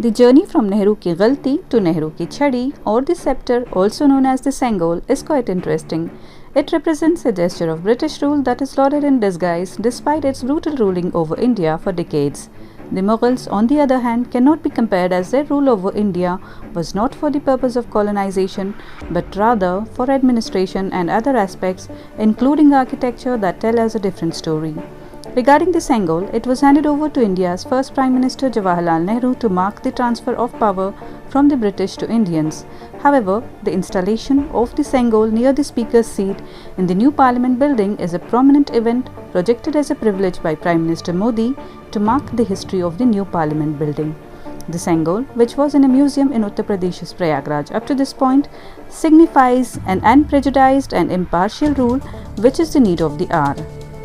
The journey from Nehru ki Galti to Nehru ki Chhadi, or the scepter, also known as the sengol, is quite interesting. It represents a gesture of British rule that is lauded in disguise despite its brutal ruling over India for decades. The Mughals, on the other hand, cannot be compared as their rule over India was not for the purpose of colonization but rather for administration and other aspects, including architecture, that tell us a different story. Regarding the Sengol, it was handed over to India's first Prime Minister Jawaharlal Nehru to mark the transfer of power from the British to Indians. However, the installation of the Sengol near the Speaker's seat in the new Parliament building is a prominent event projected as a privilege by Prime Minister Modi to mark the history of the new Parliament building. The Sengol, which was in a museum in Uttar Pradesh's Prayagraj up to this point, signifies an unprejudiced and impartial rule, which is the need of the hour.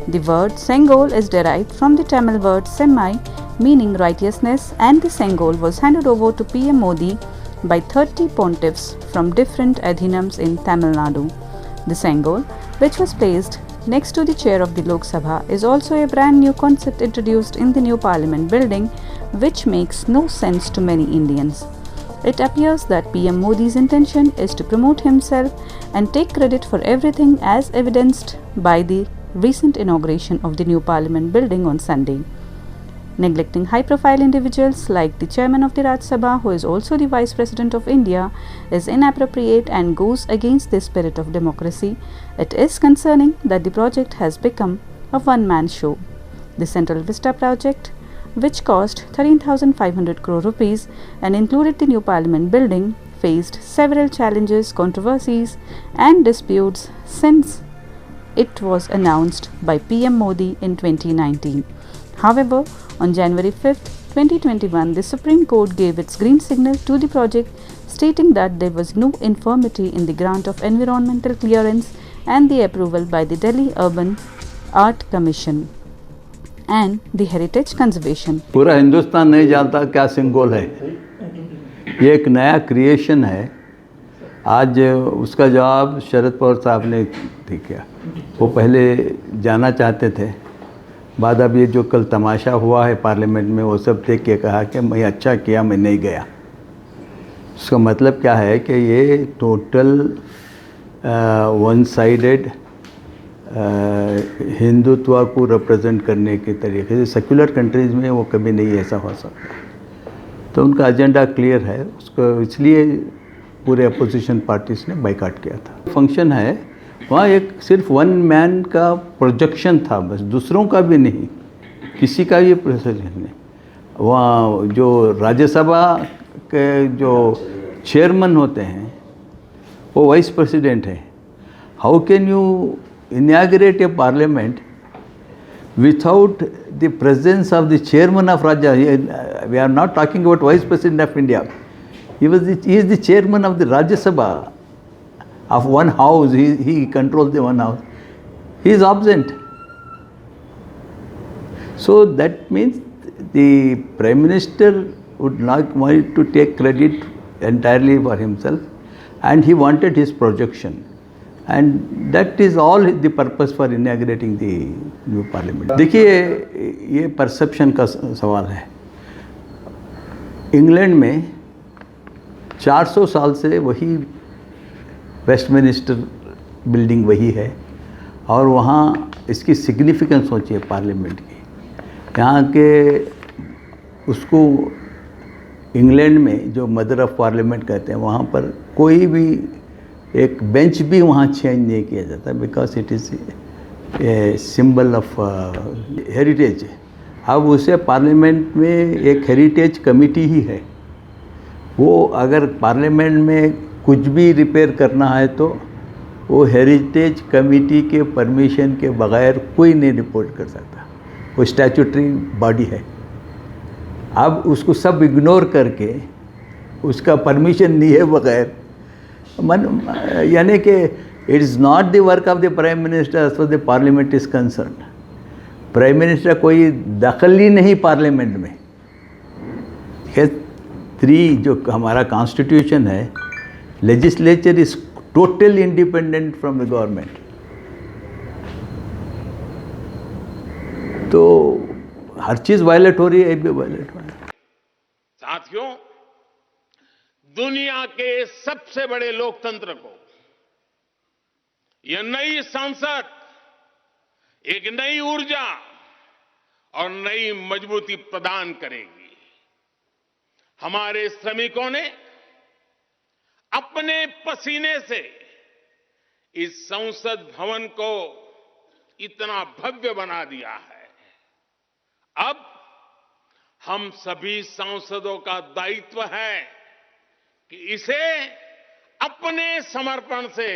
The word Sengol is derived from the Tamil word Semmai, meaning righteousness, and the Sengol was handed over to PM Modi by 30 pontiffs from different adhinams in Tamil Nadu. The Sengol, which was placed next to the chair of the Lok Sabha, is also a brand new concept introduced in the new Parliament building, which makes no sense to many Indians. It appears that PM Modi's intention is to promote himself and take credit for everything, as evidenced by the recent inauguration of the new Parliament building on Sunday. Neglecting high-profile individuals like the chairman of the Raj Sabha, who is also the Vice President of India, is inappropriate and goes against the spirit of democracy. It is concerning that the project has become a one-man show. The Central Vista project, which cost 13,500 crore rupees and included the new Parliament building, faced several challenges, controversies and disputes since it was announced by PM Modi in 2019. However, on January 5, 2021, the Supreme Court gave its green signal to the project, stating that there was no infirmity in the grant of environmental clearance and the approval by the Delhi Urban Art Commission and the Heritage Conservation. पूरा हिंदुस्तान नहीं जानता क्या सिंगोल है। ये एक नया creation है। आज उसका जवाब शरद पवार साहब ने दिया। वो पहले जाना चाहते थे, बाद अब ये जो कल तमाशा हुआ है पार्लियामेंट में, वो सब देख के कहा कि मैं अच्छा किया मैं नहीं गया। उसका मतलब क्या है कि ये टोटल वन साइडेड हिंदुत्व को रिप्रेजेंट करने के तरीके से, सेक्युलर कंट्रीज़ में वो कभी नहीं ऐसा हो सकता। तो उनका एजेंडा क्लियर है, उसको इसलिए पूरे अपोजिशन पार्टीज ने बाइकाट किया था। फंक्शन है वहाँ, एक सिर्फ वन मैन का प्रोजेक्शन था बस, दूसरों का भी नहीं, किसी का भी प्रोजेक्शन नहीं। वहाँ जो राज्यसभा के जो चेयरमैन होते हैं वो वाइस प्रेसिडेंट है। How can you inaugurate A parliament without the presence of the chairman of Rajya? We are not talking about vice president of India. He is the chairman of the Rajya Sabha of one house. He controls the one house. He is absent. So that means the Prime Minister would not want to take credit entirely for himself, and he wanted his projection. And that is all the purpose for inaugurating the new parliament. देखिए, ये perception का सवाल है। England में 400 साल से वही Westminster building वही है, और वहाँ इसकी सिग्निफिकेंस होती है पार्लियामेंट की। यहाँ के उसको इंग्लैंड में जो मदर ऑफ पार्लियामेंट कहते हैं, वहाँ पर कोई भी एक बेंच भी वहाँ चेंज नहीं किया जाता, because it is a symbol of heritage. अब उसे पार्लियामेंट में एक हेरिटेज कमेटी ही है। वो अगर पार्लियामेंट में कुछ भी रिपेयर करना है तो वो हेरिटेज कमेटी के परमिशन के बगैर कोई नहीं रिपोर्ट कर सकता। वो स्टैट्यूटरी बॉडी है। अब उसको सब इग्नोर करके उसका परमिशन नहीं है बगैर, यानी कि it is not the work of the prime minister as far the parliament is concern. Prime minister कोई दखल ही नहीं पार्लियामेंट में। जो हमारा कॉन्स्टिट्यूशन है, legislature is totally independent from the government. तो हर चीज़ वायलेट हो रही है, ये भी वायलेट हो रहा है। साथ साथियों, दुनिया के सबसे बड़े लोकतंत्र को यह नई संसद एक नई ऊर्जा और नई मजबूती प्रदान करेगी। हमारे श्रमिकों ने अपने पसीने से इस संसद भवन को इतना भव्य बना दिया है। अब हम सभी सांसदों का दायित्व है कि इसे अपने समर्पण से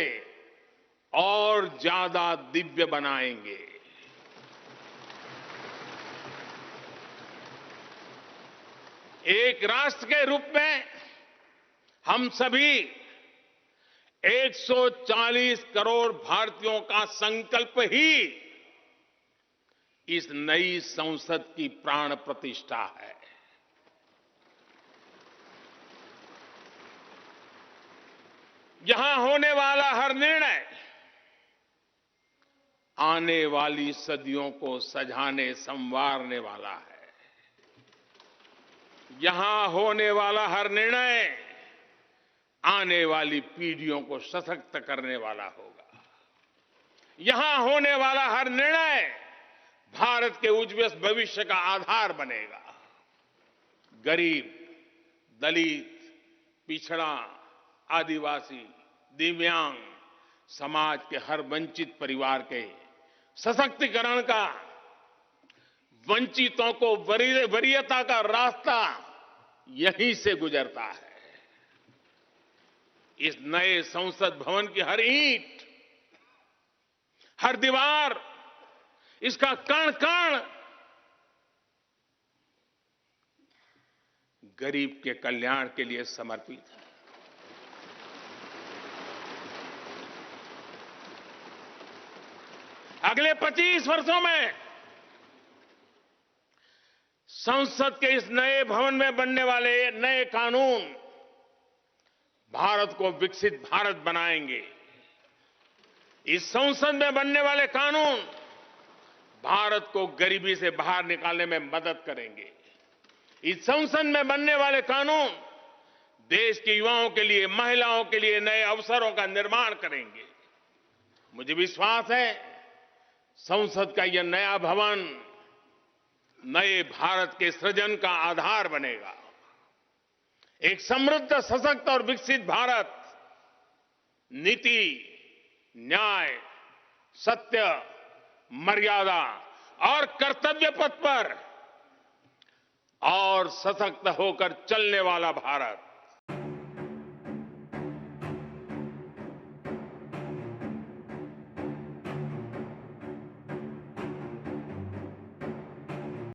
और ज्यादा दिव्य बनाएंगे। एक राष्ट्र के रूप में हम सभी 140 करोड़ भारतीयों का संकल्प ही इस नई संसद की प्राण प्रतिष्ठा है। यहां होने वाला हर निर्णय आने वाली सदियों को सजाने संवारने वाला है। यहां होने वाला हर निर्णय आने वाली पीढ़ियों को सशक्त करने वाला होगा। यहां होने वाला हर निर्णय भारत के उज्जवल भविष्य का आधार बनेगा। गरीब, दलित, पिछड़ा, आदिवासी, दिव्यांग, समाज के हर वंचित परिवार के सशक्तिकरण का, वंचितों को वरीयता का रास्ता यहीं से गुजरता है। इस नए संसद भवन की हर ईंट, हर दीवार, इसका कण कण गरीब के कल्याण के लिए समर्पित है। अगले 25 वर्षों में संसद के इस नए भवन में बनने वाले नए कानून भारत को विकसित भारत बनाएंगे। इस संसद में बनने वाले कानून भारत को गरीबी से बाहर निकालने में मदद करेंगे। इस संसद में बनने वाले कानून देश के युवाओं के लिए, महिलाओं के लिए नए अवसरों का निर्माण करेंगे। मुझे विश्वास है संसद का यह नया भवन नए भारत के सृजन का आधार बनेगा। एक समृद्ध, सशक्त और विकसित भारत नीति, न्याय, सत्य, मर्यादा और कर्तव्य पथ पर और सशक्त होकर चलने वाला भारत